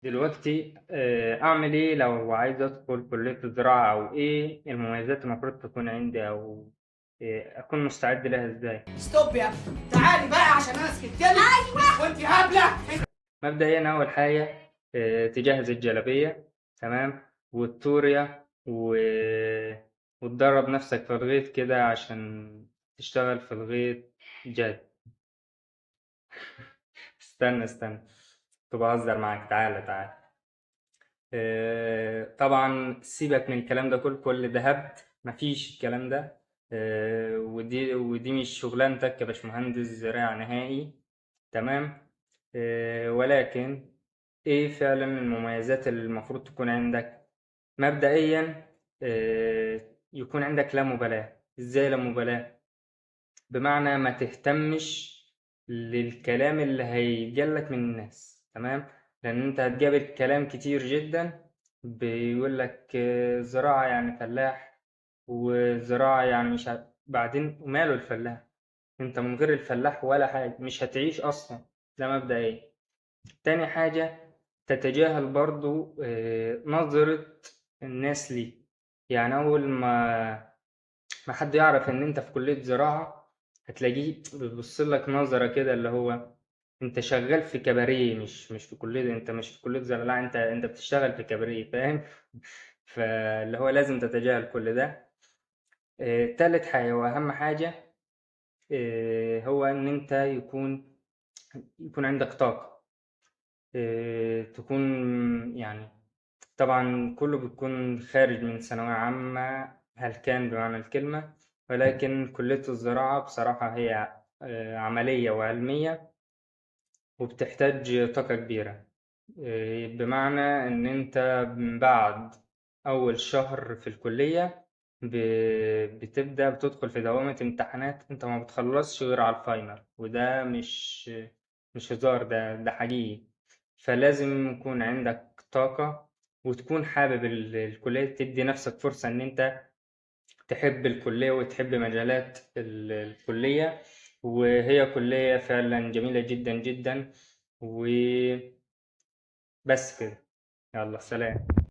دلوقتي أعمل إيه لو عايز أدخل كلية الزراعة، أو إيه المميزات المفروض تكون عندي، أو أكون مستعد لها إزاي؟ ستوب يا ابني، تعالي بقى عشان انا سكت لك. ايوه وانت هبله. مبدئيا أول حاجة تجهز الجلابية، تمام، والتوريا وتدرب نفسك في الغيط كده عشان تشتغل في الغيط جد. استنى كنت بهزر معاك، تعالى. طبعا سيبك من الكلام ده كل ده هبد، مفيش الكلام ده. ودي مش شغلانتك كباشمهندس زراعة نهائي، تمام. ولكن ايه فعلا المميزات اللي المفروض تكون عندك؟ مبدئيا يكون عندك لا مبالاة. ازاي لا مبالاة؟ بمعنى ما تهتمش للكلام اللي هيجيلك من الناس، تمام. لان انت هتقابل كلام كتير جدا بيقول لك زراعة يعني فلاح، وزراعة يعني مش بعدين وماله الفلاح؟ انت من غير الفلاح ولا حاجة، مش هتعيش اصلا. ده مبدئيا. تاني حاجة، تتجاهل برضو نظرة الناس ليك. يعني أول ما حد يعرف إن أنت في كلية زراعة، هتلاقيه بيبص لك نظرة كده، اللي هو أنت شغال في كباريه، مش في كلية. أنت مش في كلية زراعة، لا، أنت بتشتغل في كباريه، فاهم؟ فاللي هو لازم تتجاهل كل ده. تالت حاجة وأهم حاجة، هو إن أنت يكون عندك طاقة. تكون يعني، طبعا كله بيكون خارج من ثانوية عامة هلكان بمعنى الكلمة، ولكن كلية الزراعة بصراحة هي عملية وعلمية، وبتحتاج طاقة كبيرة. بمعنى إن أنت من بعد أول شهر في الكلية بتدخل في دوامة امتحانات، أنت ما بتخلصش غير على الفاينل، وده مش هزار، ده حقيقي. فلازم يكون عندك طاقة، وتكون حابب الكلية، تدي نفسك فرصة إن أنت تحب الكلية وتحب مجالات الكلية. وهي كلية فعلا جميلة جدا جدا. وبس كده. يلا، سلام.